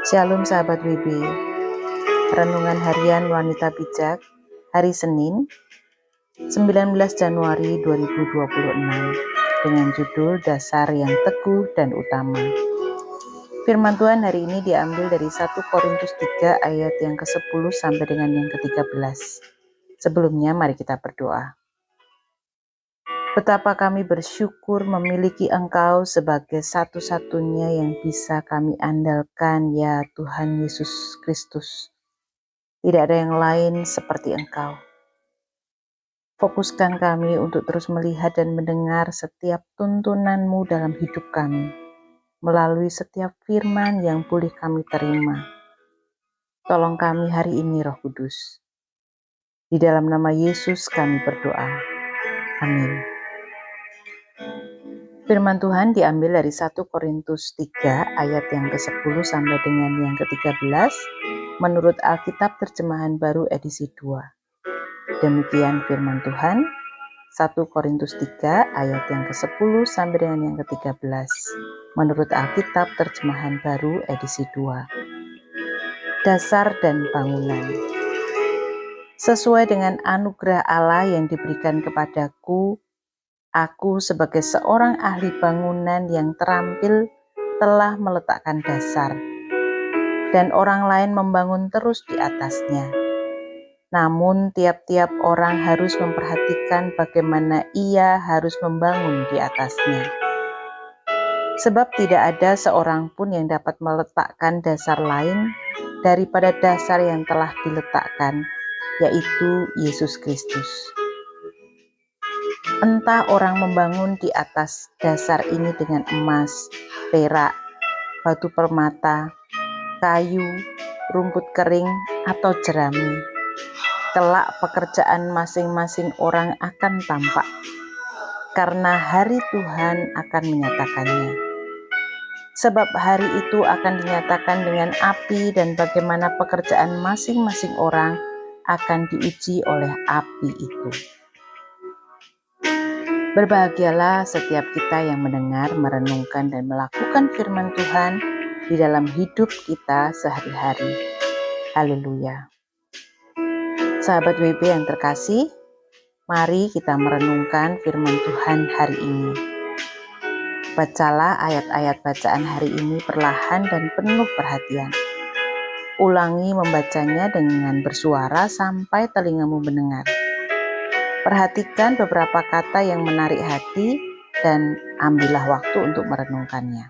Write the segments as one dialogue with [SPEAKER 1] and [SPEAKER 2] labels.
[SPEAKER 1] Shalom sahabat WB, Renungan Harian Wanita Bijak, hari Senin, 19 Januari 2026, dengan judul Dasar yang Teguh dan Utama. Firman Tuhan hari ini diambil dari 1 Korintus 3 ayat yang ke-10 sampai dengan yang ke-13. Sebelumnya mari kita berdoa. Betapa kami bersyukur memiliki Engkau sebagai satu-satunya yang bisa kami andalkan, ya Tuhan Yesus Kristus. Tidak ada yang lain seperti Engkau. Fokuskan kami untuk terus melihat dan mendengar setiap tuntunan-Mu dalam hidup kami, melalui setiap firman yang boleh kami terima. Tolong kami hari ini, Roh Kudus. Di dalam nama Yesus kami berdoa. Amin. Firman Tuhan diambil dari 1 Korintus 3 ayat yang ke-10 sampai dengan yang ke-13 menurut Alkitab Terjemahan Baru edisi 2. Demikian firman Tuhan, 1 Korintus 3 ayat yang ke-10 sampai dengan yang ke-13 menurut Alkitab Terjemahan Baru edisi 2. Dasar dan bangunan. Sesuai dengan anugerah Allah yang diberikan kepadaku, aku sebagai seorang ahli bangunan yang terampil telah meletakkan dasar, dan orang lain membangun terus di atasnya. Namun tiap-tiap orang harus memperhatikan bagaimana ia harus membangun di atasnya. Sebab tidak ada seorang pun yang dapat meletakkan dasar lain daripada dasar yang telah diletakkan, yaitu Yesus Kristus. Entah orang membangun di atas dasar ini dengan emas, perak, batu permata, kayu, rumput kering, atau jerami. Kelak pekerjaan masing-masing orang akan tampak, karena hari Tuhan akan menyatakannya. Sebab hari itu akan dinyatakan dengan api, dan bagaimana pekerjaan masing-masing orang akan diuji oleh api itu. Berbahagialah setiap kita yang mendengar, merenungkan, dan melakukan firman Tuhan di dalam hidup kita sehari-hari. Haleluya. Sahabat WB yang terkasih, mari kita merenungkan firman Tuhan hari ini. Bacalah ayat-ayat bacaan hari ini perlahan dan penuh perhatian. Ulangi membacanya dengan bersuara sampai telingamu mendengar. Perhatikan beberapa kata yang menarik hati dan ambillah waktu untuk merenungkannya.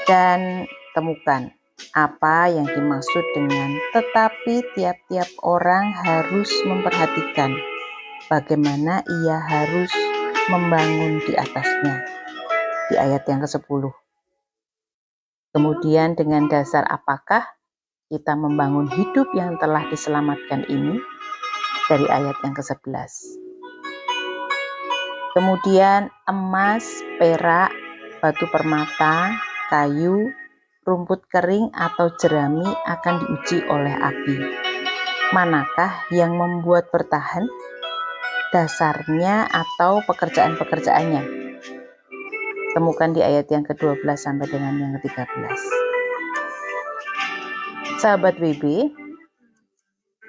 [SPEAKER 1] Dan temukan apa yang dimaksud dengan tetapi tiap-tiap orang harus memperhatikan bagaimana ia harus membangun di atasnya. Di ayat yang ke-10. Kemudian dengan dasar apakah kita membangun hidup yang telah diselamatkan ini? Dari ayat yang ke-11. Kemudian emas, perak, batu permata, kayu, rumput kering atau jerami akan diuji oleh api. Manakah yang membuat bertahan? Dasarnya atau pekerjaan-pekerjaannya? Temukan di ayat yang ke-12 sampai dengan yang ke-13. Sahabat WB,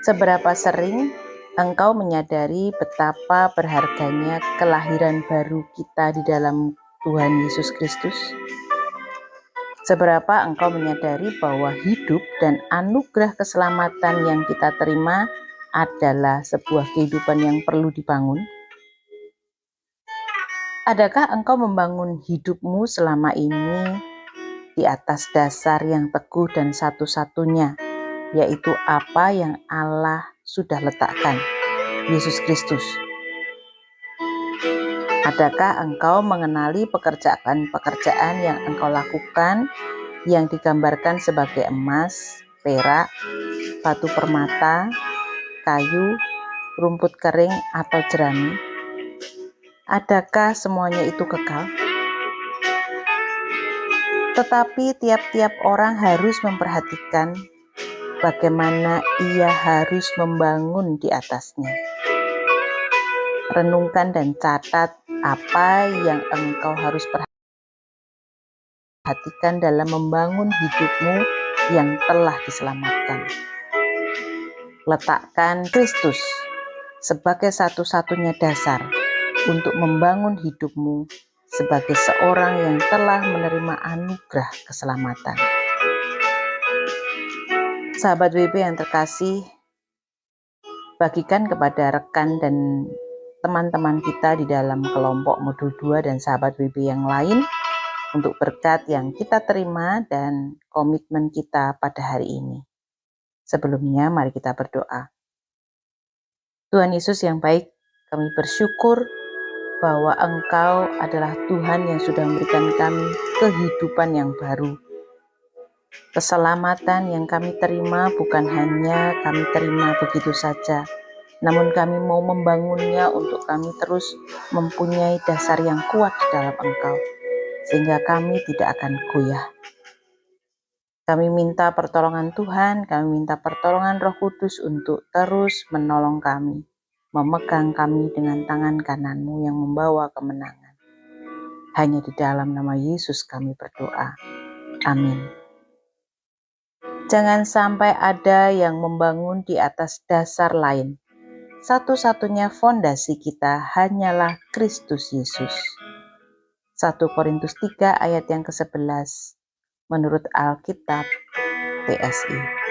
[SPEAKER 1] seberapa sering engkau menyadari betapa berharganya kelahiran baru kita di dalam Tuhan Yesus Kristus? Seberapa engkau menyadari bahwa hidup dan anugerah keselamatan yang kita terima adalah sebuah kehidupan yang perlu dibangun? Adakah engkau membangun hidupmu selama ini di atas dasar yang teguh dan satu-satunya, yaitu apa yang Allah sudah letakkan, Yesus Kristus? Adakah engkau mengenali pekerjaan-pekerjaan yang engkau lakukan yang digambarkan sebagai emas, perak, batu permata, kayu, rumput kering, atau jerami? Adakah semuanya itu kekal? Tetapi tiap-tiap orang harus memperhatikan bagaimana ia harus membangun di atasnya. Renungkan dan catat apa yang engkau harus perhatikan perhatikan dalam membangun hidupmu yang telah diselamatkan. Letakkan Kristus sebagai satu-satunya dasar untuk membangun hidupmu sebagai seorang yang telah menerima anugerah keselamatan. Sahabat WP yang terkasih, bagikan kepada rekan dan teman-teman kita di dalam kelompok modul 2 dan sahabat WP yang lain untuk berkat yang kita terima dan komitmen kita pada hari ini. Sebelumnya, mari kita berdoa. Tuhan Yesus yang baik, kami bersyukur bahwa Engkau adalah Tuhan yang sudah memberikan kami kehidupan yang baru. Keselamatan yang kami terima bukan hanya kami terima begitu saja, namun kami mau membangunnya untuk kami terus mempunyai dasar yang kuat di dalam Engkau, sehingga kami tidak akan goyah. Kami minta pertolongan Tuhan, kami minta pertolongan Roh Kudus untuk terus menolong kami, memegang kami dengan tangan kanan-Mu yang membawa kemenangan. Hanya di dalam nama Yesus kami berdoa. Amin. Jangan sampai ada yang membangun di atas dasar lain. Satu-satunya fondasi kita hanyalah Kristus Yesus. 1 Korintus 3 ayat yang ke-11 menurut Alkitab TSI.